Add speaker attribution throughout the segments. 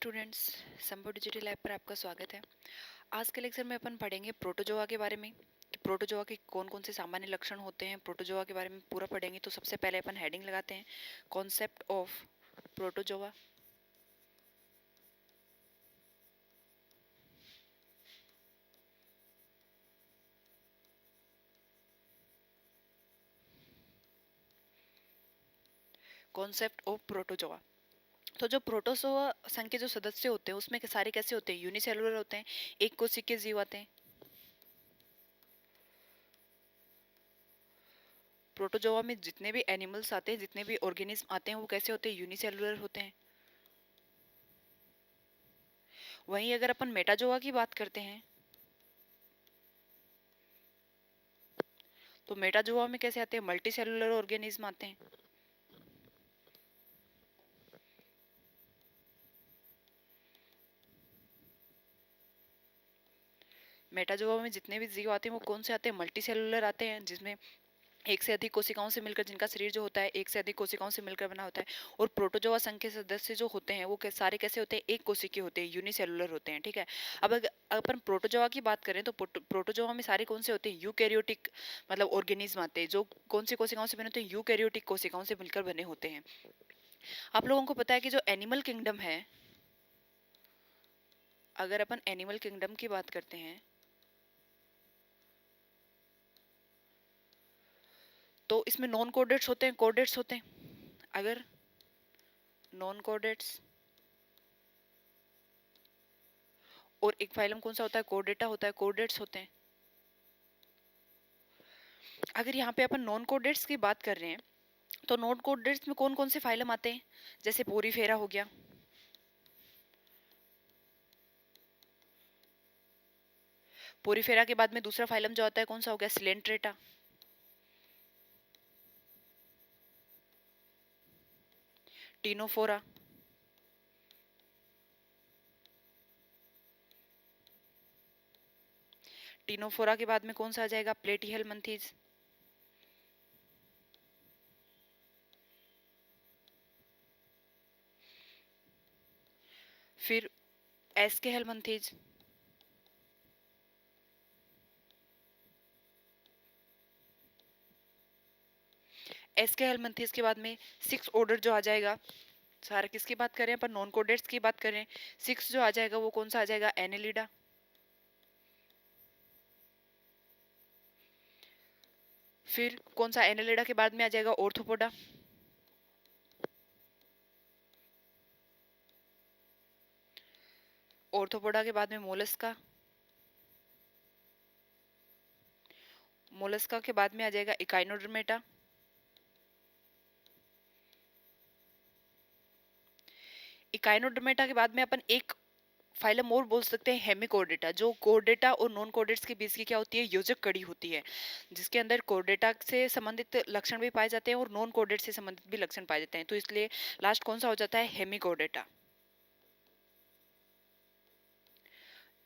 Speaker 1: Students, संभव digital app पर आपका स्वागत है। आज के लेक्चर में अपन पढ़ेंगे प्रोटोजोआ के बारे में कि प्रोटोजोआ के कौन कौन से सामान्य लक्षण होते हैं। प्रोटोजोआ के बारे में पूरा पढ़ेंगे। तो सबसे पहले अपन हेडिंग लगाते हैं, concept of protozoa. Concept of protozoa. तो जो प्रोटोजोआ संघ के जो सदस्य होते हैं उसमें सारे कैसे होते हैं? यूनिसेलुलर होते हैं, एक कोशिकीय जीव आते हैं। प्रोटोजोआ में जितने भी एनिमल्स आते हैं, जितने भी ऑर्गेनिज्म आते हैं, वो कैसे होते हैं? यूनिसेलुलर होते हैं। वहीं अगर अपन मेटाजोआ की बात करते हैं तो मेटाजोआ में कैसे आते हैं? मल्टी सेलुलर ऑर्गेनिज्म आते हैं। मेटाजोआ में जितने भी जीव आते हैं वो कौन से आते हैं? मल्टी सेलुलर आते हैं, जिसमें एक से अधिक कोशिकाओं से मिलकर, जिनका शरीर जो होता है एक से अधिक कोशिकाओं से मिलकर बना होता है। और प्रोटोजोआ संघ के सदस्य जो होते हैं वो सारे कैसे होते हैं? एक कोशिकीय होते हैं, यूनिसेलुलर होते हैं। ठीक है। अब अगर अपन प्रोटोजोआ की बात करें तो प्रोटोजोआ में सारे कौन से होते हैं? यूकैरियोटिक मतलब ऑर्गेनिज्म आते हैं, जो कौन सी कोशिकाओं से बने होते हैं? यूकैरियोटिक कोशिकाओं से मिलकर बने होते हैं। आप लोगों को पता है कि जो एनिमल किंगडम है, अगर अपन एनिमल किंगडम की बात करते हैं तो इसमें नॉन कोडेट्स होते हैं, कोडेट्स होते हैं। अगर नॉन कोडेट्स और एक फाइलम कौन सा होता है? कोडेटा होता है, कोडेट्स होते हैं। अगर यहाँ पे अपन नॉन कोडेट्स की बात कर रहे हैं तो नॉन कोडेट्स में कौन कौन से फाइलम आते हैं? जैसे पोरीफेरा हो गया, पोरीफेरा के बाद में दूसरा फाइलम जो आता है कौन सा हो गया? सिलेंट्रेटा। टीनोफोरा, टीनोफोरा के बाद में कौन सा आ जाएगा? प्लेटीहेलमिन्थीज। फिर एस्केहेलमिन्थीज, एस्केहेलमिन्थीज के बाद में सिक्स ऑर्डर जो आ जाएगा, सारा किसकी बात करें अपन? नॉन कोडेट्स की बात करें। सिक्स जो आ जाएगा वो कौन सा आ जाएगा? एनेलिडा। फिर कौन सा एनेलिडा के बाद में आ जाएगा? ऑर्थोपोडा। ऑर्थोपोडा के बाद में मोलस्का। मोलस्का के बाद में आ जाएगा इकाइनोडर्मेटा। इकाइनोडर्मेटा के बाद में अपन एक फाइलम और बोल सकते हैं, हेमिकोर्डेटा, जो कोर्डेटा और नॉन कोर्डेट्स के बीच की क्या होती है? योजक कड़ी होती है, जिसके अंदर कोर्डेटा से संबंधित लक्षण भी पाए जाते हैं और नॉन कोर्डेट से संबंधित भी लक्षण पाए जाते हैं। तो इसलिए लास्ट कौन सा हो जाता है? हेमिकोर्डेटा।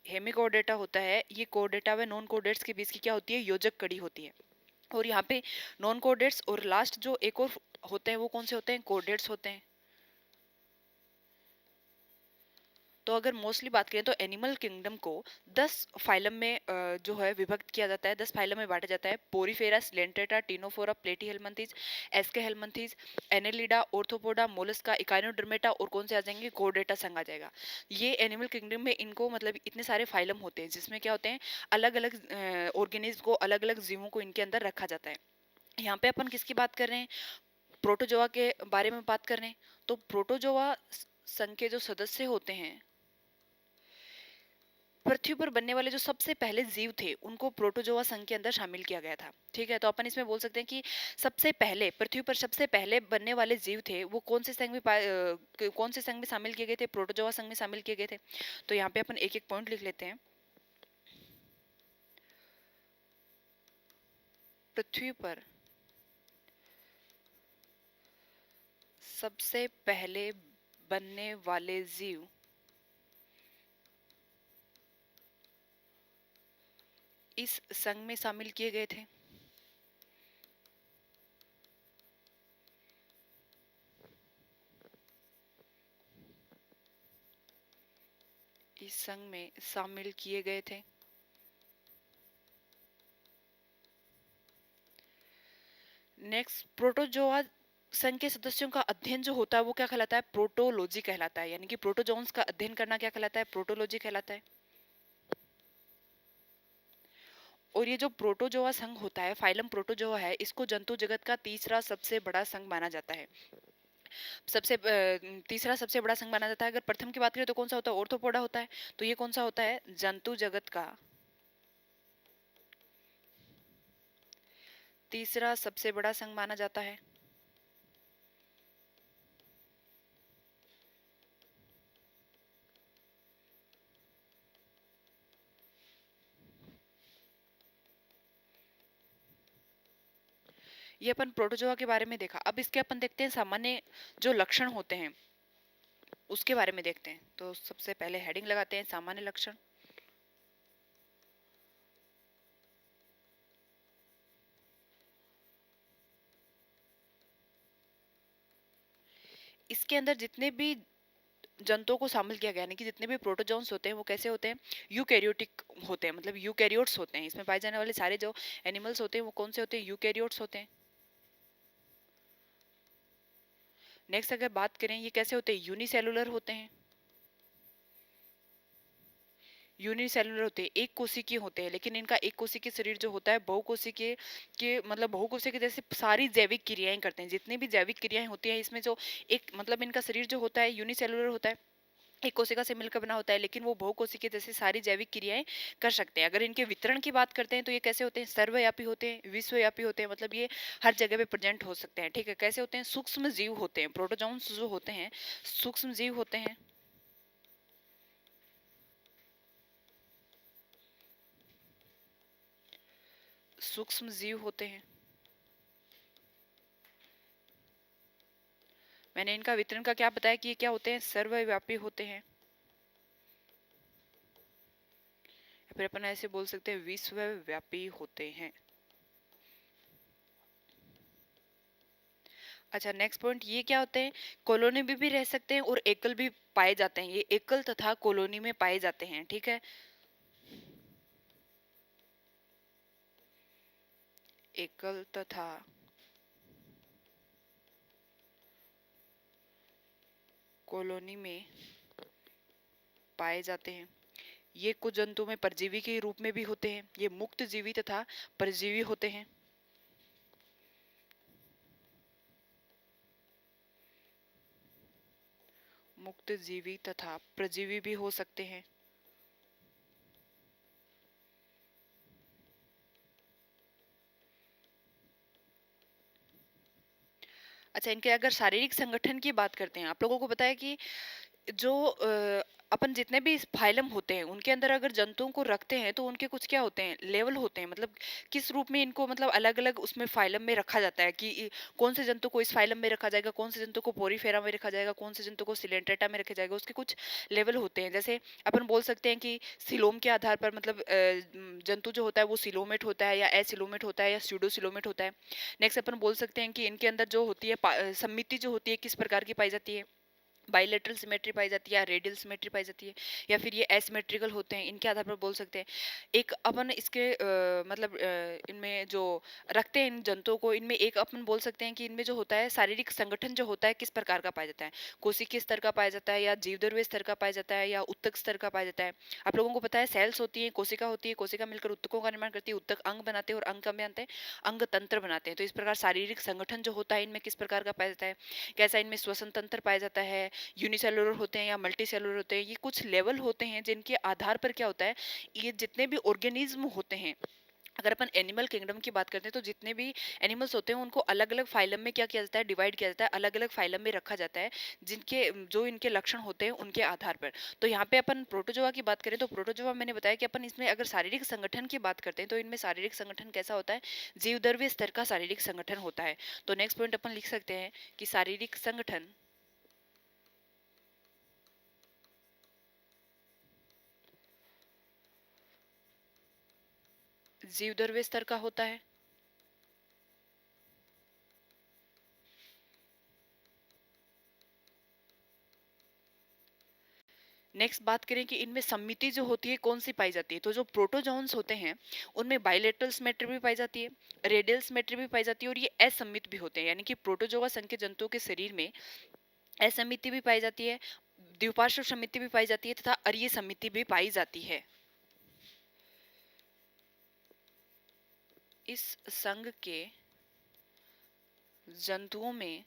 Speaker 1: हेमिकोर्डेटा होता है, ये कोर्डेटा व नॉन कोर्डेट्स के बीच की क्या होती है? योजक कड़ी होती है। और यहाँ पे नॉन कोर्डेट्स और लास्ट जो एक और होते हैं वो कौन से होते हैं? कोर्डेट्स होते हैं। तो अगर मोस्टली बात करें तो एनिमल किंगडम को 10 फाइलम में जो है विभक्त किया जाता है, 10 फाइलम में बांटा जाता है। Porifera, Coelenterata, Ctenophora, Platyhelminthes, Aschelminthes, Annelida, Arthropoda, Mollusca, Echinodermata और कौन से आ जाएंगे? कोर्डेटा संघ आ जाएगा। ये एनिमल किंगडम में इनको मतलब इतने सारे फाइलम होते हैं, जिसमें क्या होते हैं? अलग अलग ऑर्गेनिज्म को, अलग अलग जीवों को इनके अंदर रखा जाता है। यहाँ पे अपन किसकी बात कर रहे हैं? प्रोटोजोआ के बारे में बात कर रहे हैं। तो प्रोटोजोआ संघ के जो सदस्य होते हैं, पृथ्वी पर बनने वाले जो सबसे पहले जीव थे उनको प्रोटोजोआ संघ के अंदर शामिल किया गया था। ठीक है। तो अपन इसमें बोल सकते हैं कि सबसे पहले पृथ्वी पर सबसे पहले बनने वाले जीव थे वो कौन से संघ में कौन से संघ में शामिल किए गए थे? प्रोटोजोआ संघ में शामिल किए गए थे। तो यहाँ पे अपन एक एक पॉइंट लिख लेते हैं। पृथ्वी पर सबसे पहले बनने वाले जीव इस संघ में शामिल किए गए थे। किस संघ में शामिल किए गए थे? नेक्स्ट, प्रोटोजोआ संघ के सदस्यों का अध्ययन जो होता है वो क्या कहलाता है? प्रोटोलॉजी कहलाता है। यानी कि प्रोटोजोन्स का अध्ययन करना क्या कहलाता है? प्रोटोलॉजी कहलाता है। और ये जो प्रोटोजोआ संघ होता है, फाइलम प्रोटोजोआ है, इसको जंतु जगत का तीसरा सबसे बड़ा संघ माना जाता है। तीसरा सबसे बड़ा संघ माना जाता है। अगर प्रथम की बात करें तो कौन सा होता है? ऑर्थोपोडा होता है। तो ये कौन सा होता है? जंतु जगत का तीसरा सबसे बड़ा संघ माना जाता है। ये अपन प्रोटोजोआ के बारे में देखा। अब इसके अपन देखते हैं सामान्य जो लक्षण होते हैं उसके बारे में देखते हैं। तो सबसे पहले हेडिंग लगाते हैं सामान्य लक्षण। इसके अंदर जितने भी जंतुओं को शामिल किया गया, यानी कि जितने भी प्रोटोजोन्स होते हैं वो कैसे होते हैं? यूकैरियोटिक होते हैं, मतलब यूकैरियोट्स होते हैं। इसमें पाए जाने वाले सारे जो एनिमल्स होते हैं वो कौन से होते हैं? यूकैरियोट्स होते हैं। नेक्स्ट अगर बात करें ये कैसे होते हैं? यूनिसेलुलर होते हैं। यूनिसेलुलर होते हैं, एक कोशिकीय होते हैं, लेकिन इनका एक कोशिकीय शरीर जो होता है बहुकोशिकीय के मतलब बहुकोशिकीय जैसे सारी जैविक क्रियाएं करते हैं। जितनी भी जैविक क्रियाएं होती हैं इसमें जो एक मतलब इनका शरीर जो होता है यूनिसेलुलर होता है, एक कोशिका से मिलकर बना होता है, लेकिन वो बहुकोशिकीय जैसे सारी जैविक क्रियाएं कर सकते हैं। अगर इनके वितरण की बात करते हैं तो ये कैसे होते हैं? सर्वव्यापी होते हैं, विश्वव्यापी होते हैं, मतलब ये हर जगह पे प्रेजेंट हो सकते हैं। ठीक है, कैसे होते हैं? सूक्ष्म जीव होते हैं। प्रोटोजोन्स जो होते हैं सूक्ष्म जीव होते हैं। सूक्ष्म जीव होते हैं। मैंने इनका वितरण का क्या बताया कि ये क्या होते हैं? सर्वव्यापी होते हैं। फिर अपन ऐसे बोल सकते हैं विश्वव्यापी होते हैं। अच्छा, नेक्स्ट पॉइंट ये क्या होते हैं? कॉलोनी में भी रह सकते हैं और एकल भी पाए जाते हैं। ये एकल तथा कॉलोनी में पाए जाते हैं। ठीक है, एकल तथा कॉलोनी में पाए जाते हैं। ये कुछ जंतु में परजीवी के रूप में भी होते हैं। ये मुक्त जीवी तथा परजीवी होते हैं। मुक्त जीवी तथा परजीवी भी हो सकते हैं। अच्छा, इनके अगर शारीरिक संगठन की बात करते हैं, आप लोगों को पता है कि जो अपन जितने भी फाइलम होते हैं उनके अंदर अगर जंतुओं को रखते हैं तो उनके कुछ क्या होते हैं? लेवल होते हैं। मतलब किस रूप में इनको मतलब अलग अलग उसमें फाइलम में रखा जाता है कि कौन से जंतु को इस फाइलम में रखा जाएगा, कौन से जंतु को पोरीफेरा में रखा जाएगा, कौन से जंतु को सिलेंट्रेटा में रखा जाएगा। उसके कुछ लेवल होते हैं। जैसे अपन बोल सकते हैं कि सिलोम के आधार पर मतलब जंतु जो होता है वो सिलोमेट होता है या एसिलोमेट होता है या स्यूडोसिलोमेट होता है। नेक्स्ट अपन बोल सकते हैं कि इनके अंदर जो होती है समिति जो होती है किस प्रकार की पाई जाती है? बाइलेटरल सिमेट्री पाई जाती है या रेडियल सिमेट्री पाई जाती है, या फिर ये एसिमेट्रिकल होते हैं। इनके आधार पर बोल सकते हैं। एक अपन इसके मतलब इनमें जो रखते हैं इन जंतुओं को, इनमें एक अपन बोल सकते हैं कि इनमें जो होता है शारीरिक संगठन जो होता है किस प्रकार का पाया जाता है? कोशिकीय स्तर का पाया जाता है या जीवद्रव्य स्तर का पाया जाता है या उत्तक स्तर का पाया जाता है? आप लोगों को पता है सेल्स होती है, कोशिका होती है, कोशिका मिलकर उत्तकों का निर्माण करती है, उत्तक अंग बनाते हैं और अंग का बनते हैं अंग तंत्र बनाते हैं। तो इस प्रकार शारीरिक संगठन जो होता है इनमें किस प्रकार का पाया जाता है? कैसा इनमें श्वसन तंत्र पाया जाता है, यूनिसेलुलर होते हैं या मल्टी सेलुलर होते हैं। ये कुछ लेवल होते हैं जिनके आधार पर क्या होता है, ये जितने भी ऑर्गेनिज्म होते हैं, अगर अपन एनिमल किंगडम की बात करते हैं तो जितने भी एनिमल्स होते हैं उनको अलग अलग फाइलम में क्या किया जाता है? डिवाइड किया जाता है, अलग अलग फाइलम में रखा जाता है, जिनके जो इनके लक्षण होते हैं उनके आधार पर। तो यहाँ पे अपन प्रोटोजोआ की बात करें तो प्रोटोजोआ मैंने बताया कि अपन इसमें अगर शारीरिक संगठन की बात करते हैं तो इनमें शारीरिक संगठन कैसा होता है? जीवद्रव्य स्तर का शारीरिक संगठन होता है। तो नेक्स्ट पॉइंट अपन लिख सकते हैं कि शारीरिक संगठन जीवद्रव्य स्तर का होता है। नेक्स्ट बात करें कि इनमें समिति जो होती है कौन सी पाई जाती है, तो जो प्रोटोजोन्स होते हैं उनमें बायलेटरल सिमेट्री भी पाई जाती है, रेडियल सिमेट्री भी पाई जाती है, और ये असममित भी होते हैं, यानी कि प्रोटोजोआ संघ के जंतुओं के शरीर में असमिति भी पाई जाती है, द्विपार्श्व समिति भी पाई जाती है तथा अरीय समिति भी पाई जाती है। इस संघ के जंतुओं में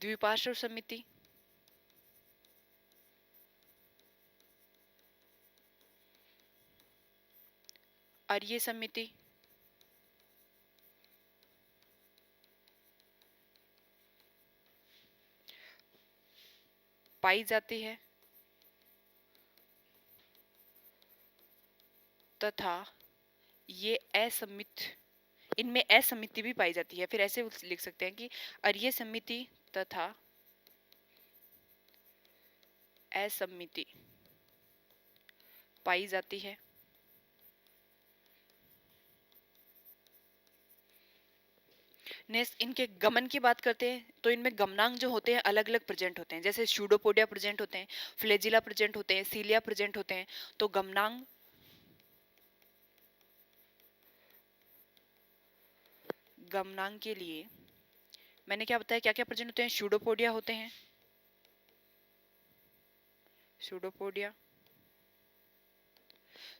Speaker 1: द्विपार्श्व समिति, अरीय समिति, पाई जाती है तथा ये असमित, इनमें असमिति भी पाई जाती है। फिर ऐसे लिख सकते हैं कि अरीय समिति तथा असमिति पाई जाती है। नेक्स्ट इनके गमन की बात करते हैं तो इनमें गमनांग जो होते हैं अलग अलग प्रेजेंट होते हैं, जैसे स्यूडोपोडिया प्रेजेंट होते हैं, फ्लेजिला प्रेजेंट होते हैं, सीलिया प्रेजेंट होते हैं। तो गमनांग के लिए मैंने क्या बताया, क्या क्या प्रेजेंट होते हैं, स्यूडोपोडिया होते हैं, स्यूडोपोडिया,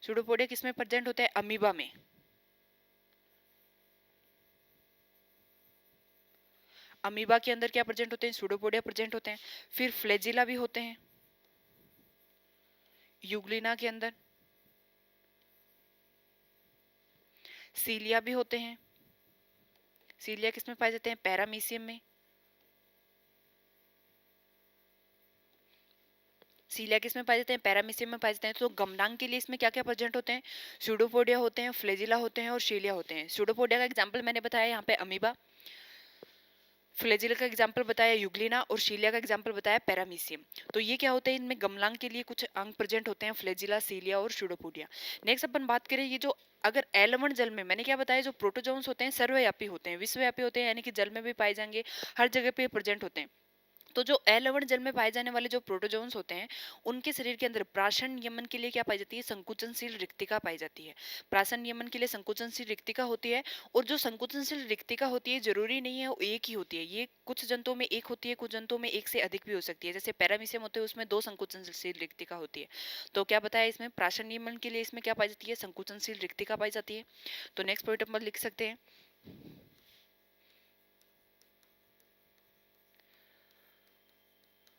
Speaker 1: स्यूडोपोडिया किसमें प्रेजेंट होते हैं, अमीबा में, अमीबा के अंदर क्या प्रेजेंट होते हैं, स्यूडोपोडिया प्रेजेंट होते हैं। फिर फ्लेजिला भी होते हैं यूग्लिना के अंदर, सीलिया भी होते हैं, सीलिया किसमें पाए जाते हैं, पैरामीशियम में, सीलिया किसमें पाए जाते हैं, पैरामीशियम में पाए जाते हैं। तो गमनांग के लिए इसमें क्या क्या प्रेजेंट होते हैं, स्यूडोपोडिया होते हैं, फ्लेजिला होते हैं और सीलिया होते हैं। स्यूडोपोडिया का एग्जांपल मैंने बताया यहाँ पे अमीबा, फ्लेजिला का एग्जांपल बताया यूग्लिना और सीलिया का एग्जांपल बताया पैरामीशियम। तो ये क्या होते हैं, इनमें गमनांग के लिए कुछ अंग प्रेजेंट होते हैं, फ्लेजिला, सीलिया और स्यूडोपोडिया। नेक्स्ट अपन बात करें ये जो अगर एलवण जल में, मैंने क्या बताया, जो प्रोटोजोन्स होते हैं सर्वव्यापी होते हैं, विश्वव्यापी होते हैं, यानी कि जल में भी पाए जाएंगे, हर जगह पे प्रेजेंट होते हैं। तो जो अलवण जल में पाए जाने वाले जो प्रोटोजोन्स होते हैं उनके शरीर के अंदर प्राशन नियमन के लिए क्या पाई जाती है, संकुचनशील रिक्तिका पाई जाती है। प्राशन नियमन के लिए संकुचनशील रिक्तिका होती है, और जो संकुचनशील रिक्तिका होती है जरूरी नहीं है वो एक ही होती है, ये कुछ जंतुओं में एक होती है, कुछ जंतुओं में एक से अधिक भी हो सकती है। जैसे पैरामीशियम होते हैं उसमें 2 संकुचनशील रिक्तिका होती है। तो क्या बताया इसमें, प्राशन नियमन के लिए इसमें क्या पाई जाती है, संकुचनशील रिक्तिका पाई जाती है। तो नेक्स्ट पॉइंट अपन लिख सकते हैं,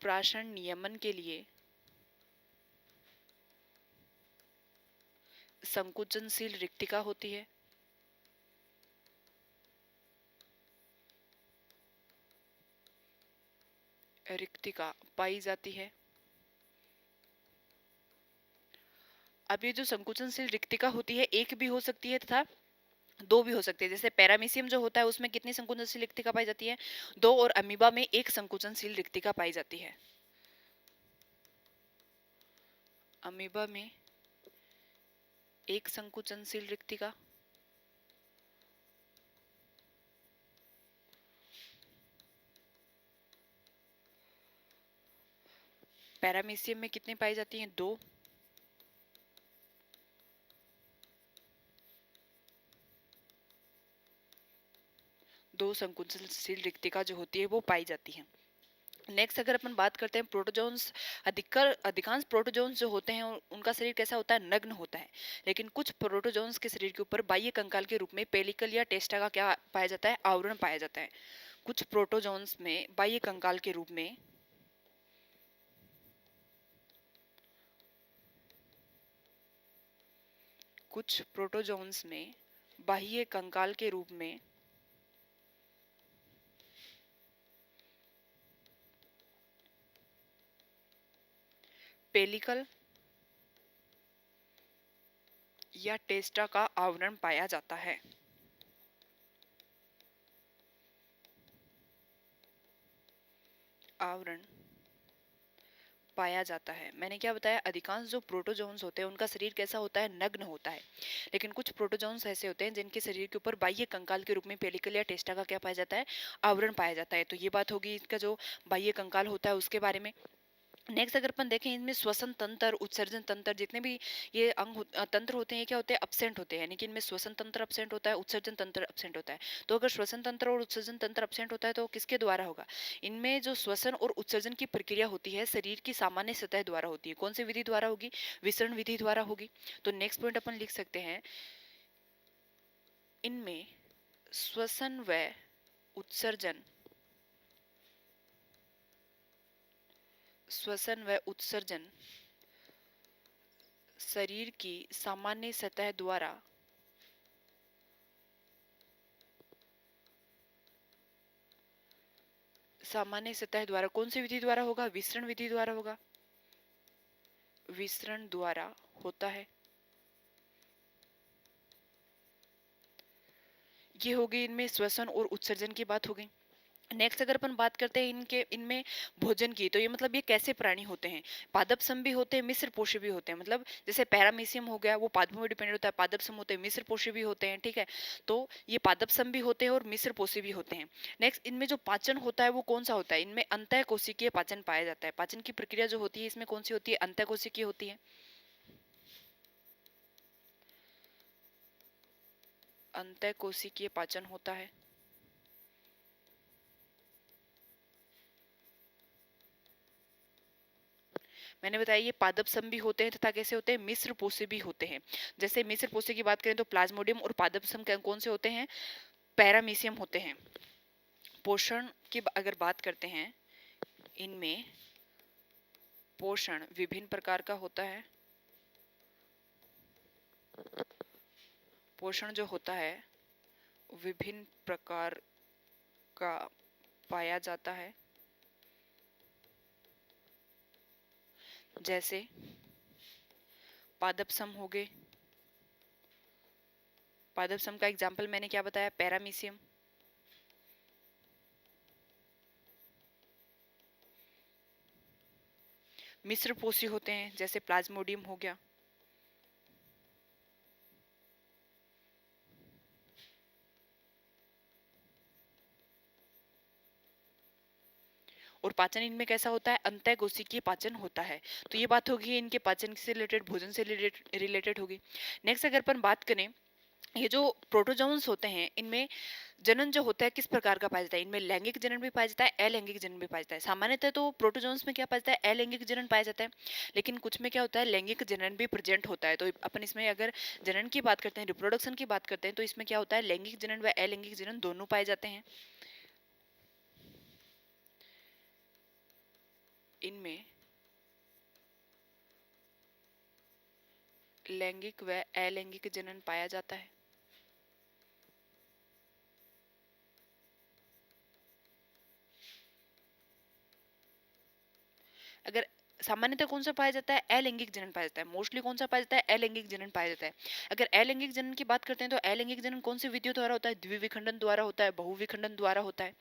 Speaker 1: प्राशन नियमन के लिए संकुचनशील रिक्तिका होती है, रिक्तिका पाई जाती है। अब ये जो संकुचनशील रिक्तिका होती है एक भी हो सकती है तथा दो भी हो सकती है। जैसे पैरामीशियम जो होता है उसमें कितनी संकुचनशील रिक्तिका पाई जाती है, 2, और अमीबा में एक संकुचनशील रिक्तिका पाई जाती है। अमीबा में एक संकुचनशील रिक्तिका, पैरामीशियम में कितनी पाई जाती है, 2, दो संकुचनशील रिक्तिका जो होती है वो पाई जाती है। नेक्स्ट अगर अपन बात करते हैं प्रोटोजोन्स, अधिकांश प्रोटोजोन्स जो होते हैं उनका शरीर कैसा होता है, नग्न होता है। लेकिन कुछ प्रोटोजोन्स के शरीर के ऊपर बाह्य कंकाल के रूप में पेलिकल या टेस्टा का क्या पाया जाता है, आवरण पाया जाता है। कुछ प्रोटोजोन्स में बाह्य कंकाल के रूप में कुछ प्रोटोजोन्स में बाह्य कंकाल के रूप में पेलिकल या टेस्टा का आवरण पाया जाता है। आवरण पाया जाता है। मैंने क्या बताया, अधिकांश जो प्रोटोजोन्स होते हैं उनका शरीर कैसा होता है, नग्न होता है। लेकिन कुछ प्रोटोजोन्स ऐसे होते हैं जिनके शरीर के ऊपर बाह्य कंकाल के रूप में पेलिकल या टेस्टा का क्या पाया जाता है, आवरण पाया जाता है। तो ये बात होगी इसका जो बाह्य कंकाल होता है उसके बारे में। नेक्स्ट अगर अपन देखें, इनमें श्वसन तंत्र, उत्सर्जन तंत्र, जितने भी ये तंत्र होते हैं, क्या होते हैं, अब्सेंट होते हैं। यानी कि इनमें श्वसन तंत्र अब्सेंट होता है, उत्सर्जन तंत्र अब्सेंट होता है। तो अगर श्वसन तंत्र और उत्सर्जन तंत्र अब्सेंट होता है तो किसके द्वारा होगा, इनमें जो श्वसन और उत्सर्जन की प्रक्रिया होती है शरीर की सामान्य सतह द्वारा होती है। कौन सी विधि द्वारा होगी, विसरण विधि द्वारा होगी। तो नेक्स्ट पॉइंट अपन लिख सकते हैं, इनमें श्वसन व उत्सर्जन, श्वसन व उत्सर्जन शरीर की सामान्य सतह द्वारा कौन सी विधि द्वारा होगा, विसरण विधि द्वारा होगा, विसरण द्वारा होता है। ये हो गई इनमें श्वसन और उत्सर्जन की बात हो गई। नेक्स्ट अगर अपन बात करते हैं इनमें भोजन की, तो ये मतलब ये कैसे प्राणी होते हैं, पादप सम भी होते हैं, मिश्र पोषी भी होते हैं। मतलब जैसे पैरामीशियम हो गया वो पादपों में डिपेंडेंट होता है, पादप सम होते हैं, मिश्र पोषी भी होते हैं, ठीक है। तो ये पादप सम भी होते हैं और मिश्र पोषी भी होते हैं। नेक्स्ट इनमें जो पाचन होता है वो कौन सा होता है, इनमें अंतः कोशिकीय पाचन पाया जाता है। पाचन की प्रक्रिया जो होती है इसमें कौन सी होती है, अंतः कोशिकीय होती है। अंतः कोशिकीय पाचन होता है। मैंने बताया ये पादप सम भी होते हैं तथा कैसे होते हैं, मिश्र पोषी भी होते हैं। जैसे मिश्र पोषी की बात करें तो प्लाज्मोडियम और पादप सम कौन से होते हैं, पैरामीशियम होते हैं। पोषण की अगर बात करते हैं, इनमें पोषण विभिन्न प्रकार का होता है। पोषण जो होता है विभिन्न प्रकार का पाया जाता है। जैसे पादप सम हो गए, पादप सम का एग्जाम्पल मैंने क्या बताया, पैरामीशियम। मिश्र पोषी होते हैं जैसे प्लाज्मोडियम हो गया। और पाचन इनमें कैसा होता है, अंतः कोशिकीय पाचन होता है। तो ये बात होगी इनके पाचन से रिलेटेड, भोजन से रिलेटेड होगी। नेक्स्ट अगर अपन बात करें, ये जो प्रोटोजोन्स होते हैं इनमें जनन जो होता है किस प्रकार का पाया जाता है, इनमें लैंगिक जनन भी पाया जाता है, अलैंगिक जनन भी पाया जाता है। सामान्यतः तो प्रोटोजोन्स में क्या पाया जाता है, अलैंगिक जनन पाया जाता है। लेकिन कुछ में क्या होता है, लैंगिक जनन भी प्रेजेंट होता है। तो अपन इसमें अगर जनन की बात करते हैं, रिप्रोडक्शन की बात करते हैं, तो इसमें क्या होता है, लैंगिक जनन व अलैंगिक जनन दोनों पाए जाते हैं। इनमें लैंगिक व अलैंगिक जनन पाया जाता है। अगर सामान्यतः कौन सा पाया जाता है, अलैंगिक जनन पाया जाता है। मोस्टली कौन सा पाया जाता है, अलैंगिक जनन पाया जाता है। अगर अलैंगिक जनन की बात करते हैं तो अलैंगिक जनन कौन सी विधियों द्वारा होता है, द्विविखंडन द्वारा होता है, बहुविखंडन द्वारा होता है।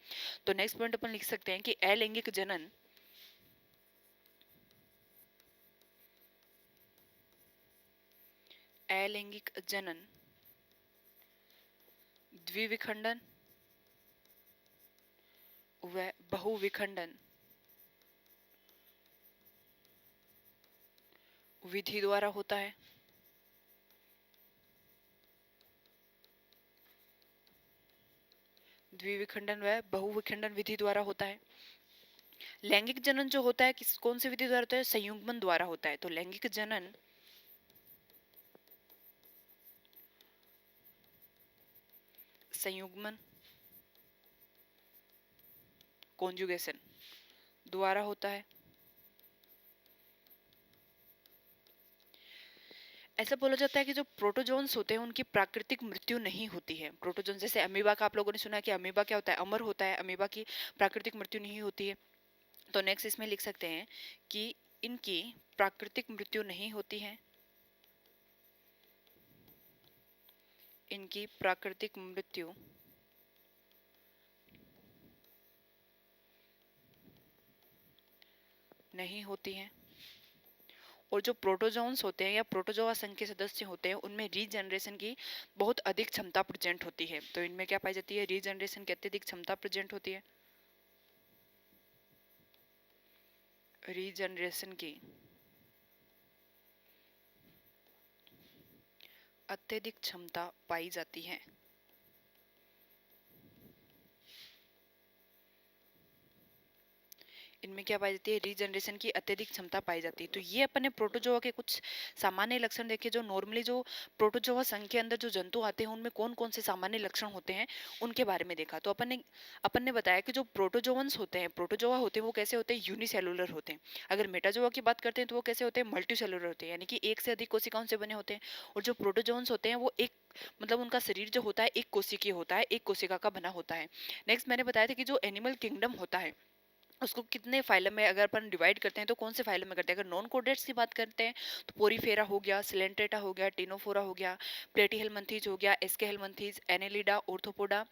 Speaker 1: तो नेक्स्ट पॉइंट अपन लिख सकते हैं कि अलैंगिक जनन अलैंगिक जनन द्विविखंडन व बहुविखंडन विधि द्वारा होता है। द्विविखंडन व बहुविखंडन विधि द्वारा होता है। लैंगिक जनन जो होता है किस कौन सी विधि द्वारा होता है, संयुग्मन द्वारा होता है। तो लैंगिक जनन संयुग्मन कॉन्जुगेशन द्वारा होता है। ऐसा बोला जाता है कि जो प्रोटोजोन्स होते हैं उनकी प्राकृतिक मृत्यु नहीं होती है। प्रोटोजोन जैसे अमीबा का आप लोगों ने सुना है कि अमीबा क्या होता है, अमर होता है, अमीबा की प्राकृतिक मृत्यु नहीं होती है। तो नेक्स्ट इसमें लिख सकते हैं कि इनकी प्राकृतिक मृत्यु नहीं होती है, इनकी प्राकृतिक मृत्यु नहीं होती है। और जो प्रोटोजोन्स होते हैं या प्रोटोजोआ संघ के सदस्य होते हैं उनमें रीजनरेशन की बहुत अधिक क्षमता प्रेजेंट होती है। तो इनमें क्या पाई जाती है, रीजनरेशन की अत्यधिक क्षमता प्रेजेंट होती है। रीजनरेशन की अत्यधिक क्षमता पाई जाती है। इनमें क्या पाई जाती है, रीजनरेशन की अत्यधिक क्षमता पाई जाती है। तो ये अपने प्रोटोजोआ के कुछ सामान्य लक्षण देखे, जो नॉर्मली जो प्रोटोजोआ संघ के अंदर जो जंतु आते हैं उनमें कौन कौन से सामान्य लक्षण होते हैं उनके बारे में देखा। तो अपन ने बताया कि जो प्रोटोजोअन्स होते हैं, प्रोटोजोआ होते हैं, वो कैसे होते हैं, यूनिसेलुलर होते हैं। अगर मेटाजोआ की बात करते हैं तो वो कैसे होते हैं, मल्टीसेलुलर होते हैं, यानी कि एक से अधिक कोशिकाओं से बने होते हैं। और जो प्रोटोजोअन्स होते हैं वो एक मतलब उनका शरीर जो होता है एक कोशिकीय होता है, एक कोशिका का बना होता है। नेक्स्ट मैंने बताया था कि जो एनिमल किंगडम होता है उसको कितने फाइलम में अगर अपन डिवाइड करते हैं तो कौन से फाइलम में करते हैं। अगर नॉन कोडेट्स की बात करते हैं तो पोरीफेरा हो गया, सिलेंट्रेटा हो गया, टिनोफोरा हो गया, प्लेटीहेलमिन्थीज हो गया, एस्केहेलमिन्थीज, एनेलिडा, ऑर्थोपोडा,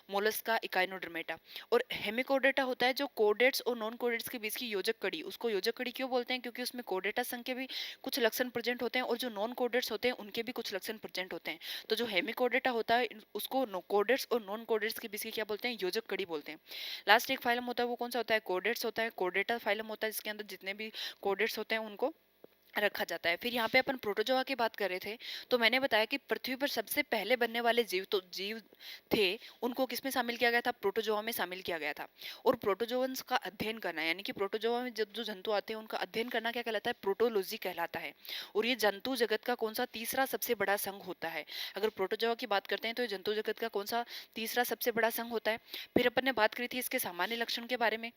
Speaker 1: मोलस्का, इकाइनोडर्मेटा। और हेमिकोडेटा होता है जो कोडेट्स और नॉन कोडेट्स के बीच की योजक कड़ी। उसको योजक कड़ी क्यों बोलते हैं, क्योंकि उसमें कोडेटा संघ के भी कुछ लक्षण प्रेजेंट होते हैं और जो नॉन कोडेट्स होते हैं उनके भी कुछ लक्षण प्रेजेंट होते हैं। तो जो हेमिकोडेटा होता है उसको कोडेट्स और नॉन कोडेट्स के बीच की क्या बोलते हैं, योजक कड़ी बोलते हैं। लास्ट एक फाइलम होता है वो कौन सा होता है, कोडेट्स होता है। कोडेटा फाइलम होता है जिसके अंदर जितने भी कोडेट्स होते हैं उनको रखा जाता है। फिर यहाँ पे अपन प्रोटोजोआ की बात कर रहे थे तो मैंने बताया कि पृथ्वी पर सबसे पहले बनने वाले जीव थे उनको किसमें शामिल किया गया था, प्रोटोजोआ में शामिल किया गया था। और प्रोटोजोअन्स का अध्ययन करना यानी कि प्रोटोजोआ में जब जो जंतु आते हैं उनका अध्ययन करना क्या कहलाता है, प्रोटोलॉजी कहलाता है। और ये जंतु जगत का कौन सा तीसरा सबसे बड़ा संघ होता है। अगर प्रोटोजोआ की बात करते हैं तो ये जंतु जगत का कौन सा तीसरा सबसे बड़ा संघ होता है। फिर अपन ने बात करी थी इसके सामान्य लक्षण के बारे में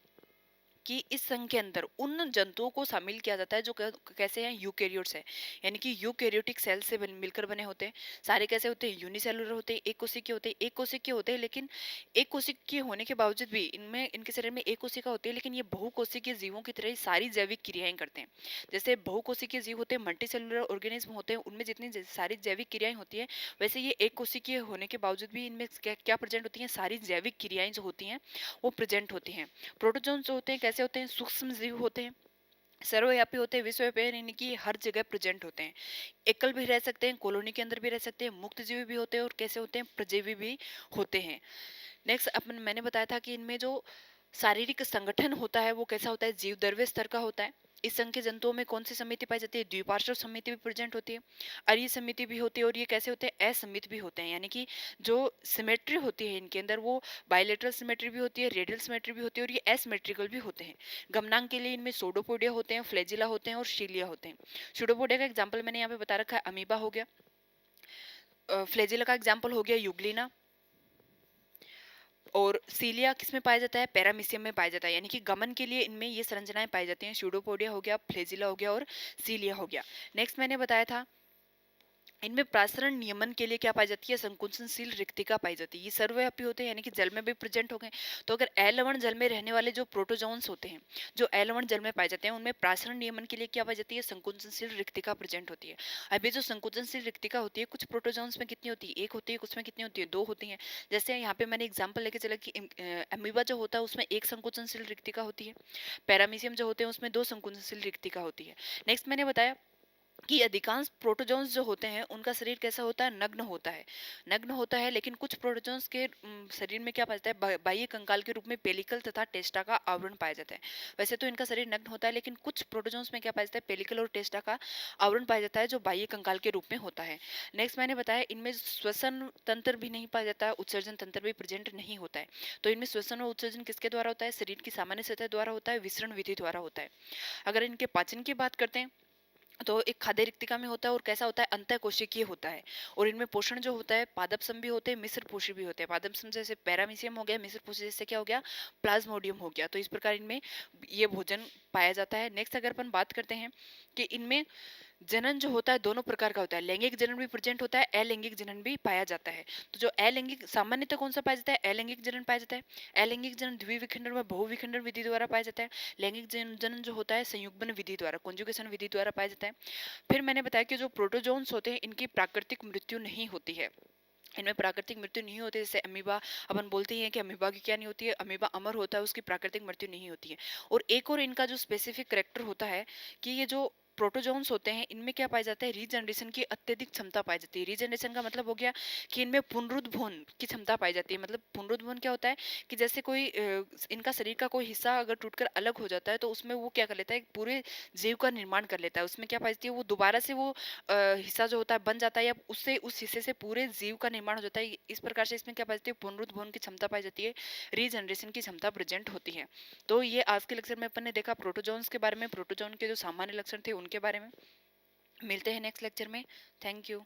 Speaker 1: कि इस संघ के अंदर उन जंतुओं को शामिल किया जाता है जो कैसे हैं, यूकेरियोट्स है, यानी कि यूकेरियोटिक सेल से मिलकर बने होते हैं। सारे कैसे होते हैं, यूनिसेलुलर होते हैं, एक कोशिकीय होते हैं, एक कोशिकीय होते हैं। लेकिन एक कोशिकीय होने के बावजूद भी इनमें इनके शरीर में एक कोशिका होती है, लेकिन ये बहुकोशिकीय जीवों की तरह ही सारी जैविक क्रियाएं करते हैं। जैसे बहुकोशिकीय जीव होते हैं, मल्टीसेलुलर ऑर्गेनिज्म होते हैं, उनमें जितनी सारी जैविक क्रियाएं होती है, वैसे ये एक कोशिकीय होने के बावजूद भी इनमें क्या क्या प्रेजेंट होती हैं, सारी जैविक क्रियाएं जो होती हैं वो प्रेजेंट होती हैं। प्रोटोजोन्स जो होते हैं कैसे होते हैं, सूक्ष्म जीव होते हैं, सर्वव्यापी होते हैं, विश्वव्यापी यानी कि हर जगह प्रेजेंट होते हैं। एकल भी रह सकते हैं, कॉलोनी के अंदर भी रह सकते हैं, मुक्त जीवी भी होते हैं और कैसे होते हैं, प्रजीवी भी होते हैं। नेक्स्ट अपन मैंने बताया था कि इनमें जो शारीरिक संगठन होता है वो कैसा होता है, जीव द्रव्य स्तर का होता है। इस संघ के जंतुओं में कौन सी समिति पाई जाती है, द्विपार्श्व समिति भी प्रेजेंट होती है, अरीय समिति भी होती है, और ये कैसे होते हैं, असमित भी होते हैं। यानी कि जो सिमेट्री होती है इनके अंदर वो बायलेटरल सिमेट्री भी होती है, रेडियल सिमेट्री भी होती है, और ये एसिमेट्रिकल भी होते हैं। गमनांक के लिए इनमें सोडोपोडिया होते हैं, फ्लैजिला होते हैं और शीलिया होते हैं। सोडोपोडिया का एग्जाम्पल मैंने यहाँ पे बता रखा है, अमीबा हो गया। फ्लैजिला का एग्जाम्पल हो गया यूग्लिना। और सीलिया किसमें पाया जाता है, पैरामीशियम में पाया जाता है। यानी कि गमन के लिए इनमें ये संरचनाएं पाई जाती हैं, स्यूडोपोडिया हो गया, फ्लेजिला हो गया और सीलिया हो गया। नेक्स्ट मैंने बताया था इनमें प्रासरण नियमन के लिए क्या पाई जाती है, संकुचनशील रिक्तिका पाई जाती है। ये सर्वव्यापी होते हैं यानी कि जल में भी प्रेजेंट हो गए। तो अगर अलवण जल में रहने वाले जो प्रोटोजोन्स होते हैं जो अलवण जल में पाए जाते हैं उनमें प्रासरण नियमन के लिए क्या पाई जाती है, संकुचनशील रिक्तिका प्रेजेंट होती है। अभी जो संकुचनशील रिक्तिका होती है कुछ प्रोटोजोन्स में कितनी होती है, एक होती है, कुछ में कितनी होती है, दो होती है। जैसे यहाँ पे मैंने एग्जाम्पल लेके चला कि अमीबा जो होता है उसमें एक संकुचनशील रिक्तिका होती है, पैरामीशियम जो होते हैं उसमें दो संकुचनशील रिक्तिका होती है। नेक्स्ट मैंने बताया कि अधिकांश प्रोटोजोन्स जो होते हैं उनका शरीर कैसा होता है, नग्न होता है। नग्न होता है, लेकिन कुछ प्रोटोजोन्स के शरीर में क्या पाया जाता है, बाह्य कंकाल के रूप में पेलिकल तथा टेस्टा का आवरण पाया जाता है। वैसे तो इनका शरीर नग्न होता है, लेकिन कुछ प्रोटोजोन्स में क्या पाया जाता है, पेलिकल और टेस्टा का आवरण पाया जाता है जो बाह्य कंकाल के रूप में होता है। नेक्स्ट मैंने बताया इनमें श्वसन तंत्र भी नहीं पाया जाता है, उत्सर्जन तंत्र भी प्रेजेंट नहीं होता है। तो इनमें श्वसन और उत्सर्जन किसके द्वारा होता है, शरीर की सामान्य सतह द्वारा होता है, विसरण विधि द्वारा होता है। अगर इनके पाचन की बात करते हैं तो एक खाद्य रिक्तिका में होता है और कैसा होता है, अंतःकोशिकीय होता है। और इनमें पोषण जो होता है, पादपसम भी होते हैं, मिश्र पोषी भी होते हैं। पादपसम जैसे पैरामीशियम हो गया, मिश्र पोषी जैसे क्या हो गया, प्लाज्मोडियम हो गया। तो इस प्रकार इनमें ये भोजन पाया जाता है। नेक्स्ट अगर अपन बात करते हैं कि इनमें जनन जो होता है दोनों प्रकार का होता है, लैंगिक जनन भी प्रेजेंट होता है, अलैंगिक जनन भी पाया जाता है। तो जो अलैंगिक सामान्यतः कौन सा पाया जाता है, अलैंगिक जनन पाया जाता है। अलैंगिक जनन द्विविखंडन व बहुविखंडन विधि द्वारा पाया जाता है। लैंगिक जनन जो होता है संयुग्मन विधि द्वारा, कॉन्जुगेशन विधि द्वारा पाया जाता है। फिर मैंने बताया कि जो प्रोटोजोन्स होते हैं इनकी प्राकृतिक मृत्यु नहीं होती है, इनमें प्राकृतिक मृत्यु नहीं होती। जैसे अमीबा अपन बोलते हैं कि अमीबा की क्या नहीं होती है, अमीबा अमर होता है, उसकी प्राकृतिक मृत्यु नहीं होती है। और एक और इनका जो स्पेसिफिक करेक्टर होता है कि ये जो प्रोटोजोन्स होते हैं, इनमें क्या पाया जाता है, रीजनरेशन की अत्यधिक क्षमता पाई जाती है। रीजनरेशन का मतलब हो गया कि इनमें पुनरुत्थान की क्षमता पाई जाती है। मतलब पुनरुत्थान क्या होता है कि जैसे कोई इनका शरीर का कोई हिस्सा अगर टूटकर अलग हो जाता है तो उसमें वो क्या कर लेता है, एक पूरे जीव का निर्माण कर लेता है। उसमें क्या पाई जाती है, वो दोबारा से वो हिस्सा जो होता है बन जाता है, या उससे उस हिस्से से पूरे जीव का निर्माण हो जाता है। इस प्रकार से इसमें क्या पाई जाती है, पुनरुत्थान की क्षमता पाई जाती है, रीजनरेशन की क्षमता प्रेजेंट होती है। तो ये आज के लेक्चर में अपन ने देखा प्रोटोजोन्स के बारे में, प्रोटोजोन के जो सामान्य लक्षण थे उनके बारे में। मिलते हैं नेक्स्ट लेक्चर में। Thank you.